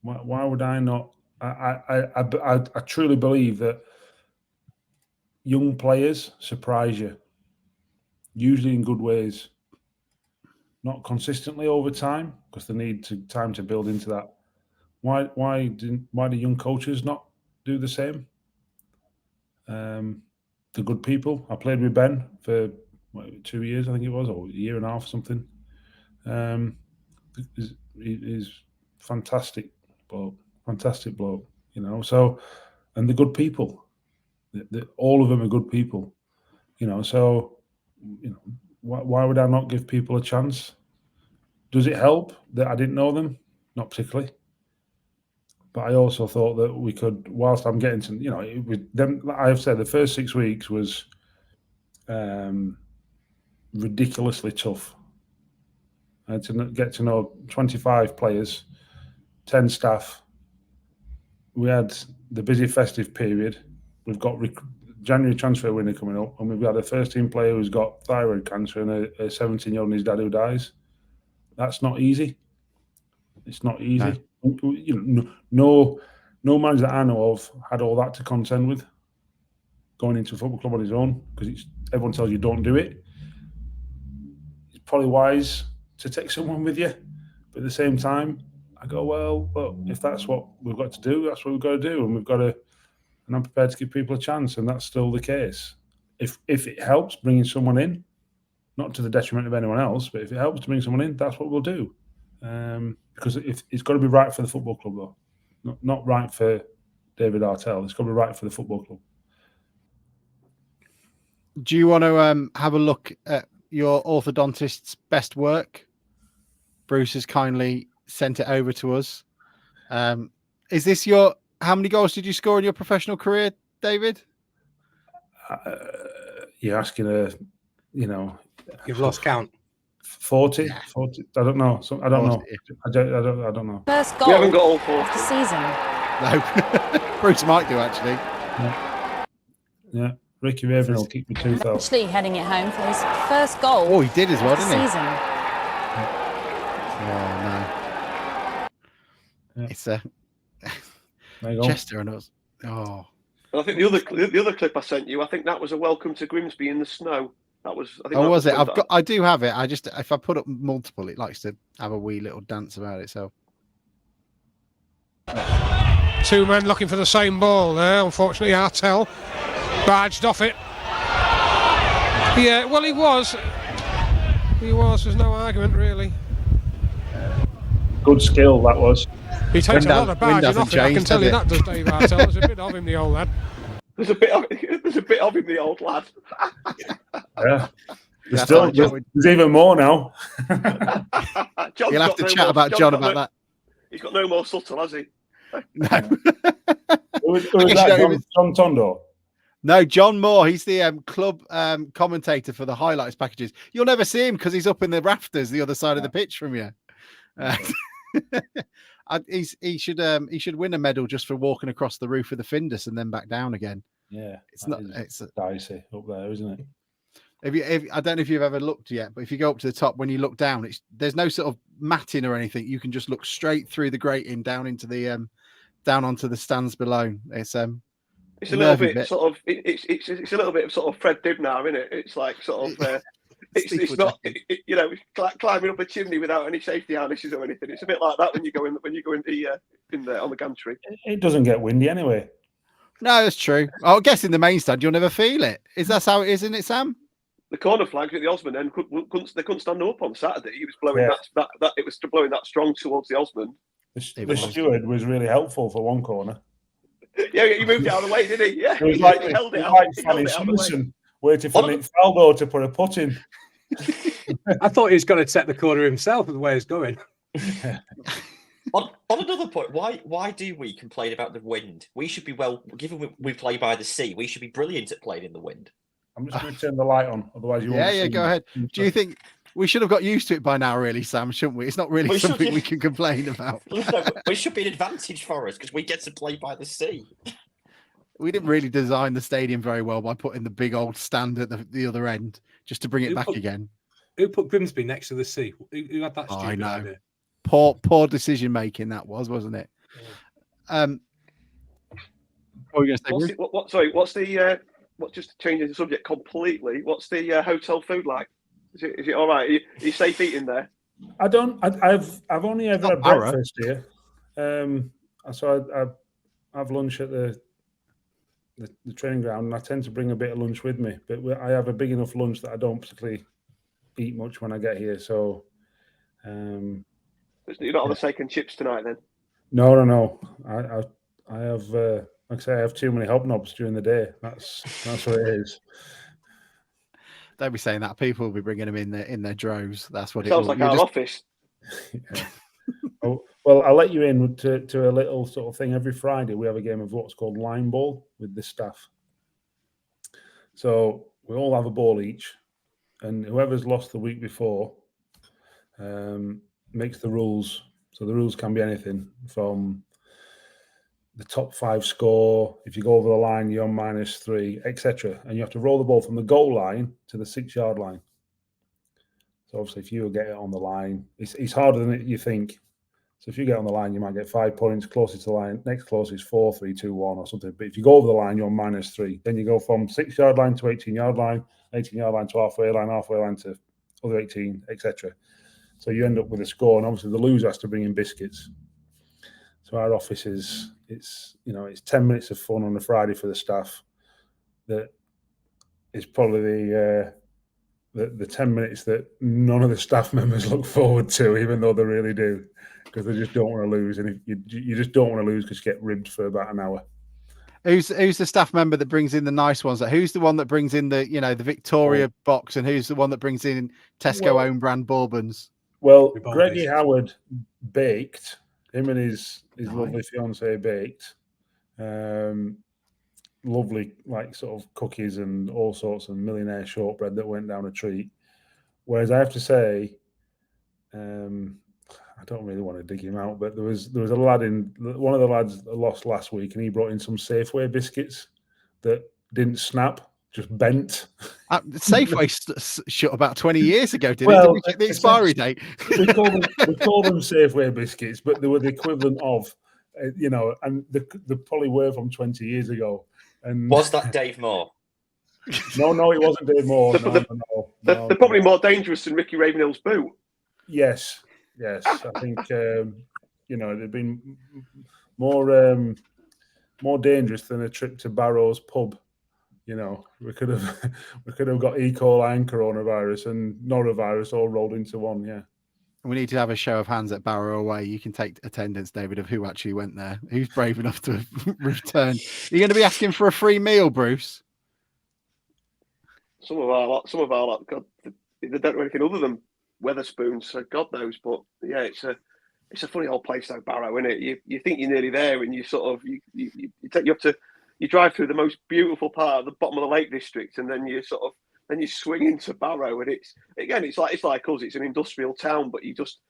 Why would I not? I truly believe that young players surprise you, usually in good ways. Not consistently over time, because they need time to build into that. Why do young coaches not do the same? The good people. I played with Ben for 2 years, I think it was, or a year and a half, something. He's fantastic bloke. So, and the good people. All of them are good people. Why would I not give people a chance? Does it help that I didn't know them? Not particularly. But I also thought that we could, whilst I'm getting to, with them, I have said the first 6 weeks was ridiculously tough. I had to get to know 25 players, 10 staff. We had the busy festive period. We've got January transfer window coming up, and we've got a first-team player who's got thyroid cancer and a 17-year-old and his dad who dies. That's not easy. It's not easy. No. No manager that I know of had all that to contend with. going into a football club on his own because everyone tells you don't do it. It's probably wise to take someone with you, but at the same time, I go, well, look, if that's what we've got to do, that's what we've got to do, and I'm prepared to give people a chance, and that's still the case. If it helps bringing someone in, not to the detriment of anyone else, but if it helps to bring someone in, that's what we'll do. Because it's got to be right for the football club, though, not right for David Artell. It's got to be right for the football club. Do you want to have a look at your orthodontist's best work? Bruce has kindly sent it over to us. Is this how many goals did you score in your professional career, David? You're asking You've lost count. 40? 40? I don't know. I don't know. I don't know. First goal We haven't got all 40 of the season. No. Bruce might do, actually. Yeah. Ricky Raven will kick the tooth out. Actually heading it home for his first goal. Oh, he did as well, of the didn't he? season. Oh, no. Yeah. It's a There you go. Chester and us. Oh. And I think the other clip I sent you, I think that was a welcome to Grimsby in the snow. That was. I think Oh, that was it? that. I do have it. If I put up multiple, it likes to have a wee little dance about it. So 2 men looking for the same ball there. Unfortunately, Artell barged off it. Yeah, well, he was. There's no argument, really. Good skill, that was. He takes a lot of barging hasn't off it, I can changed, tell has you it? that, does Dave Artell. There's a bit of him, the old lad. There's a bit of him, the old lad. Yeah. That's There's even more now. you'll have to chat about John about that. He's got no more subtle, has he? No. Who was that? John Tondo? No, John Moore. He's the club commentator for the highlights packages. You'll never see him because he's up in the rafters the other side of the pitch from you. He should win a medal just for walking across the roof of the Findus and then back down again. Yeah, It's dicey up there, isn't it? If I don't know if you've ever looked yet, but if you go up to the top, when you look down, there's no sort of matting or anything. You can just look straight through the grating down into the down onto the stands below. It's a little bit sort of it's a little bit of sort of Fred Dibnar, isn't it? It's like sort of it's not climbing up a chimney without any safety harnesses or anything. It's a bit like that when you go in there on the gantry. It doesn't get windy anyway. No, that's true. I guess in the main stand you'll never feel it. That's how it is, isn't it, Sam? The corner flags at the Osmond end couldn't stand up on Saturday. He was blowing that it was blowing that strong towards the Osmond. The steward was really helpful for one corner. Yeah, he moved it out of the way, didn't he? Yeah, it was he held it out. Like Fanny Simpson waiting for Nick Faldo to put a putt in. I thought he was going to take the corner himself with the way it's going. On another point, why do we complain about the wind? We should be given we play by the sea, we should be brilliant at playing in the wind. I'm just going to turn the light on, otherwise you won't see go me. ahead. Do you think we should have got used to it by now, really, Sam, shouldn't we? It's not really something we can complain about. No, it should be an advantage for us because we get to play by the sea. We didn't really design the stadium very well by putting the big old stand at the other end just to bring it back again. Who put Grimsby next to the sea? Who had that stupid I know. idea? Poor decision making that wasn't it? Yeah. What were you going to say? Just changing the subject completely. What's the hotel food like? Is it all right? Are you safe eating there? I've only ever had breakfast here. So I have lunch at the training ground, and I tend to bring a bit of lunch with me. But I have a big enough lunch that I don't particularly eat much when I get here. So you're not on the steak and chips tonight, then? No. I have, like I say, I have too many hobnobs during the day. That's what it is. Don't be saying that. People will be bringing them in their droves. That's what it sounds like our office. Yeah. Well, I'll let you in to a little sort of thing. Every Friday we have a game of what's called line ball with the staff. So we all have a ball each, and whoever's lost the week before makes the rules. So the rules can be anything from the top 5 score. If you go over the line, you're on -3, etc. And you have to roll the ball from the goal line to the 6-yard line. So obviously, if you get it on the line, it's harder than you think. So if you get on the line, you might get 5 points. Closest to the line, next closest 4, 3, 2, 1 or something. But if you go over the line, you're on -3. Then you go from 6-yard line to 18-yard line, 18-yard line to halfway line to other 18, etc. So you end up with a score, and obviously the loser has to bring in biscuits. So our office it's 10 minutes of fun on a Friday for the staff. That is probably the 10 minutes that none of the staff members look forward to, even though they really do, because they just don't want to lose. And you just don't want to lose because you get ribbed for about an hour. Who's the staff member that brings in the nice ones? Who's the one that brings in the the Victoria box, and who's the one that brings in Tesco own brand bourbons? Well, Greggy Howard baked. Him and his lovely fiancée baked. Lovely, like sort of cookies and all sorts of millionaire shortbread that went down a treat. Whereas I have to say, I don't really want to dig him out, but there was a lad one of the lads lost last week, and he brought in some Safeway biscuits that didn't snap, just bent. Safeway shut about 20 years ago, didn't it? Did we check the expiry date? we call them Safeway biscuits, but they were the equivalent of, and they probably were from 20 years ago. And was that Dave Moore? No, it wasn't Dave Moore. They're probably more dangerous than Ricky Ravenhill's boot. Yes. I think they've been more dangerous than a trip to Barrow's pub. We could have got E. coli and coronavirus and norovirus all rolled into one. Yeah. We need to have a show of hands at Barrow away. You can take attendance, David, of who actually went there. Who's brave enough to return? You're going to be asking for a free meal, Bruce? Some of our lot, God, they don't know anything other than Weatherspoons, so God knows. But yeah, it's a funny old place though, Barrow, isn't it? You think you're nearly there, and you sort of you drive through the most beautiful part of the bottom of the Lake District, and then you swing into Barrow, and it's like us. It's an industrial town, but you just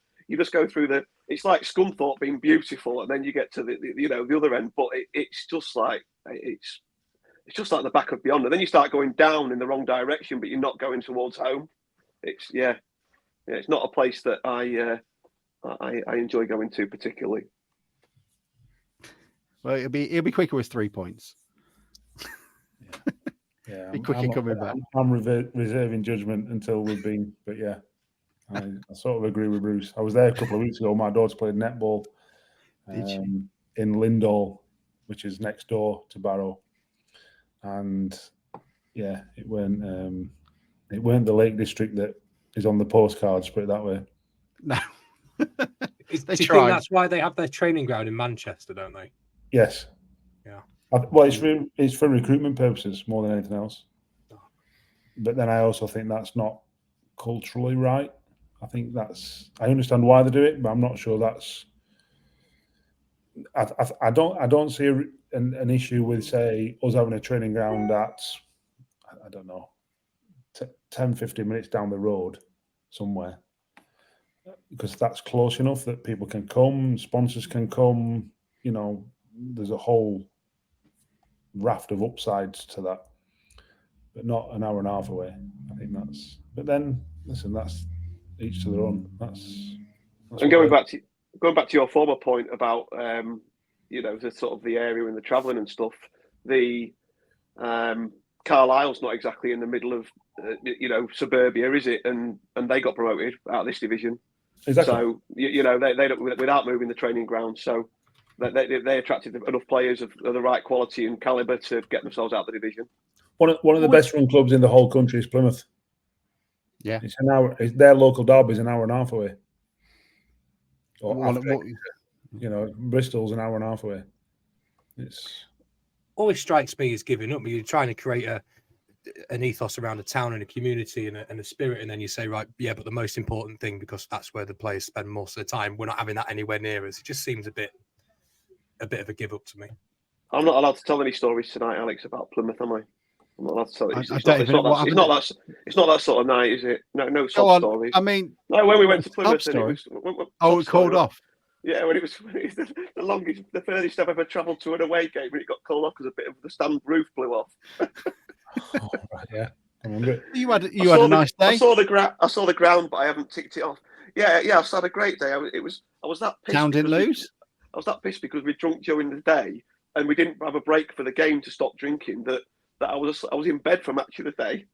go through it's like Scunthorpe being beautiful, and then you get to the other end. But it's just like the back of beyond, and then you start going down in the wrong direction, but you're not going towards home. It's not a place that I enjoy going to particularly. Well, it'll be quicker with 3 points. Yeah, be quicker coming back. I'm reserving judgment until we've been, but yeah, I sort of agree with Bruce. I was there a couple of weeks ago. My daughter played netball in Lindall, which is next door to Barrow, and yeah, it weren't the Lake District that is on the postcards, put it that way. No. Do you think that's why they have their training ground in Manchester, don't they? Yes. Yeah. Well, it's for recruitment purposes more than anything else. But then I also think that's not culturally right. I understand why they do it, but I'm not sure that's. I don't see an issue with, say, us having a training ground that's, I don't know, 10, 15 minutes down the road somewhere, because that's close enough that people can come, sponsors can come. There's a whole raft of upsides to that, but not an hour and a half away. I think that's. But then, listen, that's each to their own. That's and going back to your former point about the sort of the area and the travelling and stuff. The Carlisle's not exactly in the middle of suburbia, is it? And they got promoted out of this division. Exactly. So they don't, without moving the training ground. So they attracted enough players of the right quality and calibre to get themselves out of the division. One of the best run clubs in the whole country is Plymouth. Yeah, it's an hour. Their local derby is an hour and a half away. Bristol's an hour and a half away. It's always strikes me as giving up. You're trying to create an ethos around a town and a community and a spirit, and then you say, right, yeah, but the most important thing, because that's where the players spend most of the time, we're not having that anywhere near us. It just seems a bit of a give up to me. I'm not allowed to tell any stories tonight, Alex, about Plymouth, am I? I'm not allowed to tell it. It's not that sort of night, is it? No sob stories. I mean, no. When we went to Plymouth, and it called off. Yeah, when it was the furthest I've ever travelled to an away game, when it got called off because a bit of the stand roof blew off. Oh, right, yeah. You had a nice day. I saw the ground, but I haven't ticked it off. Yeah, I just had a great day. I was that pissed. Town didn't lose? I was that pissed because we drunk during the day and we didn't have a break for the game to stop drinking. That I was in bed for much of the day.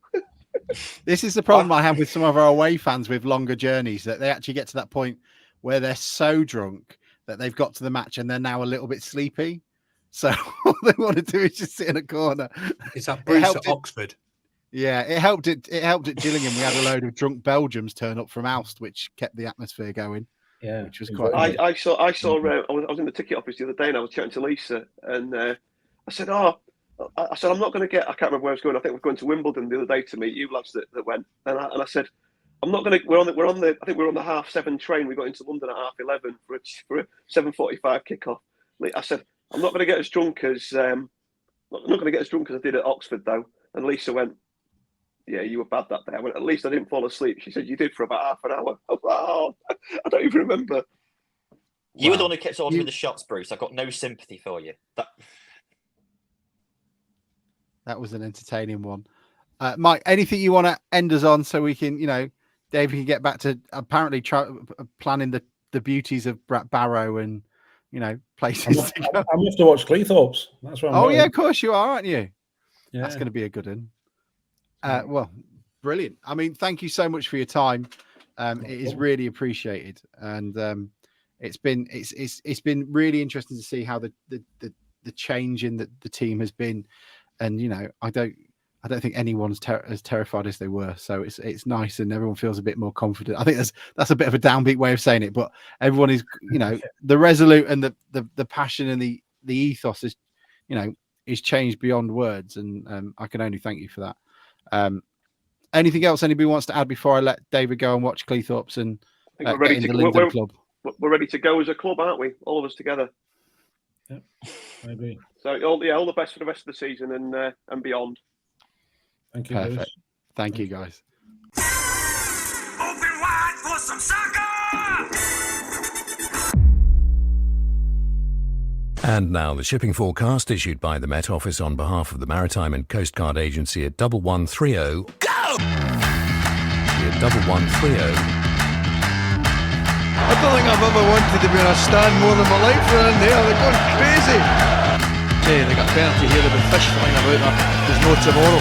This is the problem I have with some of our away fans with longer journeys, that they actually get to that point where they're so drunk that they've got to the match and they're now a little bit sleepy. So all they want to do is just sit in a corner. Is that Bruce at Oxford? Yeah, it helped at Gillingham. We had a load of drunk Belgians turn up from Aalst, which kept the atmosphere going. Yeah, which was quite. I saw. I was in the ticket office the other day, and I was chatting to Lisa, and I said, "I'm not going to get. I can't remember where I was going. I think we're going to Wimbledon the other day to meet you lads that went." And I said, "I'm not going to. We're on the. I think we're on the 7:30 train. We got into London at 11:30 for a 7:45 kickoff." I said, "I'm not going to get as drunk as I'm not going to get as drunk as I did at Oxford, though." And Lisa went, "Yeah, you were bad that day." I went, "At least I didn't fall asleep." She said, "You did for about half an hour." I was like, "Oh, I don't even remember." You were the one who kept ordering the shots, Bruce. I've got no sympathy for you. That was an entertaining one. Mike, anything you want to end us on so we can, Dave, can get back to apparently planning the beauties of Barrow and, places to go. I must have watched Cleethorpes. That's what I'm yeah, of course you are, aren't you? Yeah. That's going to be a good one. Well, brilliant. I mean, thank you so much for your time. It is really appreciated. And it's been really interesting to see how the change in the team has been. And, I don't think anyone's as terrified as they were. So it's nice, and everyone feels a bit more confident. I think that's a bit of a downbeat way of saying it, but everyone is, the resolute and the passion and the ethos is, is changed beyond words. And I can only thank you for that. Anything else anybody wants to add before I let David go and watch Cleethorpes and we're ready get in to the Linden Club? We're ready to go as a club, aren't we? All of us together. Yeah, I agree. So all the best for the rest of the season and beyond. Thank you. Perfect. Lewis. Thank you, guys. Open wide for some soccer! And now the shipping forecast issued by the Met Office on behalf of the Maritime and Coast Guard Agency at 1130. Go! At 1130. I don't think I've ever wanted to be in a stand more than my life. They're in there, they're going crazy. Hey, they got penalty here, there'll be fish flying about that. There's no tomorrow.